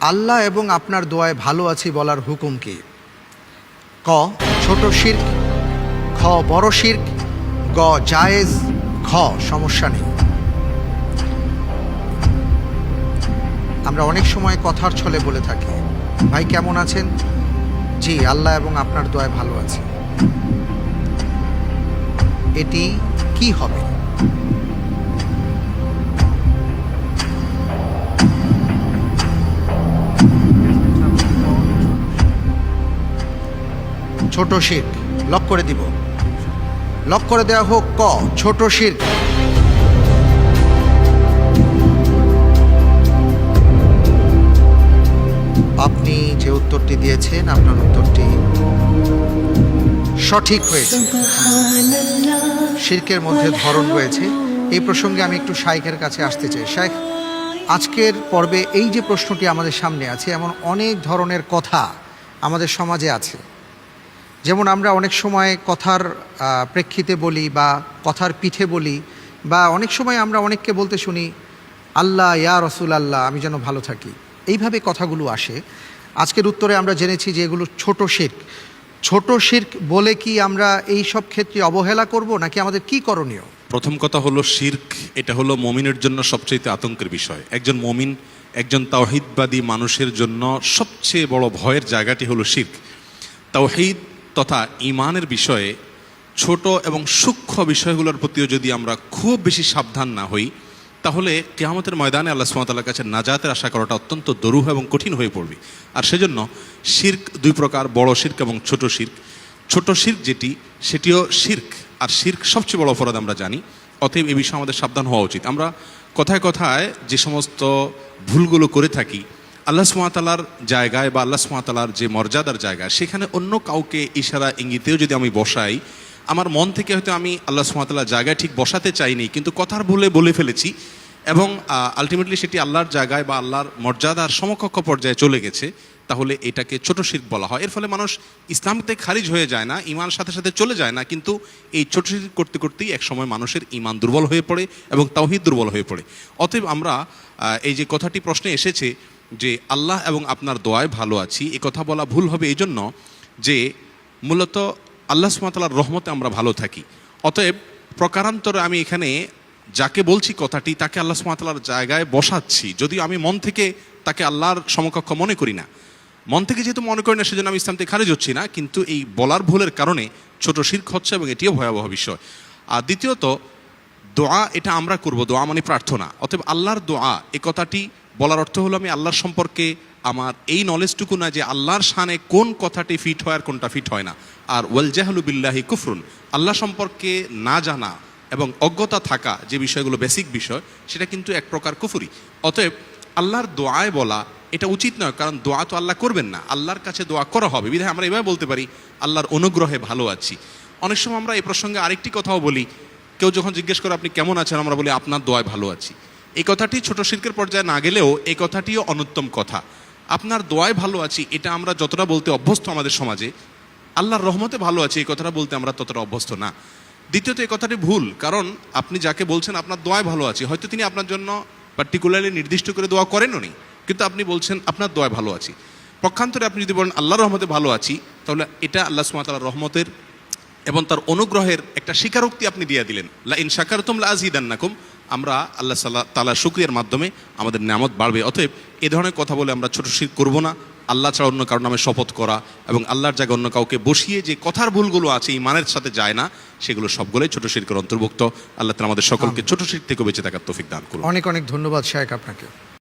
আল্লাহ এবং আপনার দোয়ায় ভালো আছি বলার হুকুম কি? ক ছোট শিরক, খ বড় শিরক, গ জায়েজ, ঘ সমস্যা নেই। আমরা অনেক সময় কথার ছলে বলে থাকি, ভাই কেমন আছেন? জি আল্লাহ এবং আপনার দোয়ায় ভালো আছি। এটি কি হবে? ছোট শিরক। লক করে দিব, লক করে দেওয়া হোক ক ছোট শিরক। আপনি যে উত্তরটি দিয়েছেন আপনার উত্তরটি সঠিক হয়েছে। শিরকের মধ্যে ধরন রয়েছে। এই প্রসঙ্গে আমি একটু শাইখের কাছে আসতে চাই। শাইখ, আজকের পর্বে এই যে প্রশ্নটি আমাদের সামনে আছে, এমন অনেক ধরনের কথা আমাদের সমাজে আছে। যেমন আমরা অনেক সময় কথার প্রেক্ষিতে বলি বা কথার পিঠে বলি, বা অনেক সময় আমরা অনেককে বলতে শুনি আল্লাহ ইয়া রসুল আল্লাহ আমি যেন ভালো থাকি। এইভাবে কথাগুলো আসে। আজকের উত্তরে আমরা জেনেছি যে এগুলো ছোট শিরক। ছোট শিরক বলে কি আমরা এই সব ক্ষেত্রে অবহেলা করব, নাকি আমাদের কি করণীয়? প্রথম কথা হলো শিরক এটা হলো মমিনের জন্য সবচেয়ে আতঙ্কের বিষয়। একজন মমিন, একজন তাওহীদবাদী মানুষের জন্য সবচেয়ে বড় ভয়ের জায়গাটি হলো শিরক। তাওহীদ তথা ঈমানের বিষয়ে ছোট এবং সূক্ষ্ম বিষয়গুলোর প্রতিও যদি আমরা খুব বেশি সাবধান না হই, তাহলে কিয়ামতের ময়দানে আল্লাহ সুবহানাহু ওয়া তাআলার কাছে নাজাতের আশা করাটা অত্যন্ত দুরূহ এবং কঠিন হয়ে পড়বে। আর সেজন্য শিরক দুই প্রকার, বড় শিরক এবং ছোট শিরক। ছোট শিরক যেটি, সেটিও শিরক, আর শিরক সবচেয়ে বড় অপরাধ আমরা জানি। অতএব এই বিষয়ে আমাদের সাবধান হওয়া উচিত। আমরা কথায় কথায় যে সমস্ত ভুলগুলো করে থাকি, আল্লাহ সুবহানাহু ওয়া তাআলার জায়গায় বা আল্লাহ সুবহানাহু ওয়া তাআলার যে মর্যাদার জায়গা, সেখানে অন্য কাউকে ইশারা ইঙ্গিতেও যদি আমি বসাই, আমার মন থেকে হয়তো আমি আল্লাহ সুবহানাহু ওয়া তাআলার জায়গায় ঠিক বসাতে চাইনি, কিন্তু কথার ভুলে বলে ফেলেছি এবং আলটিমেটলি সেটি আল্লাহর জায়গায় বা আল্লাহর মর্যাদার সমকক্ষ পর্যায়ে চলে গেছে, তাহলে এটাকে ছোট শিরক বলা হয়। এর ফলে মানুষ ইসলাম থেকে খারিজ হয়ে যায় না, ঈমান সাথে সাথে চলে যায় না, কিন্তু এই ছোট শিরক করতে করতেই একসময় মানুষের ঈমান দুর্বল হয়ে পড়ে এবং তাওহীদ দুর্বল হয়ে পড়ে। অতএব আমরা এই যে কথাটি প্রশ্নে এসেছে যে আল্লাহ এবং আপনার দোয়ায় ভালো আছি, এ কথা বলা ভুল হবে এই জন্য যে মূলত আল্লাহ সুবহানাহু ওয়া তাআলার রহমতে আমরা ভালো থাকি। অতএব প্রকারান্তরে আমি এখানে যাকে বলছি কথাটি, তাকে আল্লাহ সুবহানাহু ওয়া তাআলার জায়গায় বসাচ্ছি, যদিও আমি মন থেকে তাকে আল্লাহর সমকক্ষ মনে করি না। মন থেকে যেহেতু মনে করি না, সেজন্য আমি ইসলাম থেকে খারিজ হচ্ছি না, কিন্তু এই বলার ভুলের কারণে ছোট শিরক হচ্ছে এবং এটিও ভয়াবহ বিষয়। আর দ্বিতীয়ত, দোয়া এটা আমরা করব, দোয়া মানে প্রার্থনা। অতএব আল্লাহর দোয়া এ কথাটি বলার অর্থ হলো আমি আল্লাহর সম্পর্কে আমার এই নলেজটুকু না যে আল্লাহর শানে কোন কথাটি ফিট হয় আর কোনটা ফিট হয় না। আর ওয়াল জাহলু বিল্লাহি কুফরুন, আল্লাহ সম্পর্কে না জানা এবং অজ্ঞতা থাকা যে বিষয়গুলো বেসিক বিষয়, সেটা কিন্তু এক প্রকার কুফরি। অতএব আল্লাহর দোয়ায় বলা এটা উচিত নয়, কারণ দোয়া তো আল্লাহ করবেন না, আল্লাহর কাছে দোয়া করা হবে। বিধায় আমরা এভাবে বলতে পারি আল্লাহর অনুগ্রহে ভালো আছি। অনেক সময় আমরা এই প্রসঙ্গে আরেকটি কথাও বলি, কেউ যখন জিজ্ঞেস করে আপনি কেমন আছেন, আমরা বলি আপনার দোয়ায় ভালো আছি। এই কথাটি ছোট শিরকের পর্যায়ে না গেলেও এই কথাটিও অনুত্তম কথা। আপনার দোয়ায় ভালো আছি এটা আমরা যতটা বলতে অভ্যস্ত আমাদের সমাজে, আল্লাহর রহমতে ভালো আছি এই কথাটা বলতে আমরা ততটা অভ্যস্ত না। দ্বিতীয়ত, এই কথাটি ভুল, কারণ আপনি যাকে বলছেন আপনার দোয়ায় ভালো আছি, হয়তো তিনি আপনার জন্য পার্টিকুলারলি নির্দিষ্ট করে দোয়া করেনও নি, কিন্তু আপনি বলছেন আপনার দোয়ায় ভালো আছি। পক্ষান্তরে আপনি যদি বলেন আল্লাহর রহমতে ভালো আছি, তাহলে এটা আল্লাহ সুবহানাহু ওয়া তাআলার রহমতের এবং তার অনুগ্রহের একটা স্বীকারোক্তি আপনি দিয়ে দিলেন। লা ইন শাকারতুম লা আযীদান্নাকুম, আমরা আল্লাহ তাআলার শুকরিয়ার মাধ্যমে আমাদের নিয়ামত বাড়বে। অতএব এ ধরনের কথা বলে আমরা ছোট শিরক করব না। আল্লাহ ছাড়া অন্য কারোর নামে শপথ করা এবং আল্লাহর জায়গায় অন্য কাউকে বসিয়ে যে কথার ভুলগুলো আছে ঈমানের সাথে যায় না, সেগুলো সবগুলোই ছোট শিরকের অন্তর্ভুক্ত। আল্লাহ তাআলা আমাদের সকলকে ছোট শিরক থেকে বেঁচে থাকার তৌফিক দান করুন। অনেক অনেক ধন্যবাদ শাইখ আপনাকে।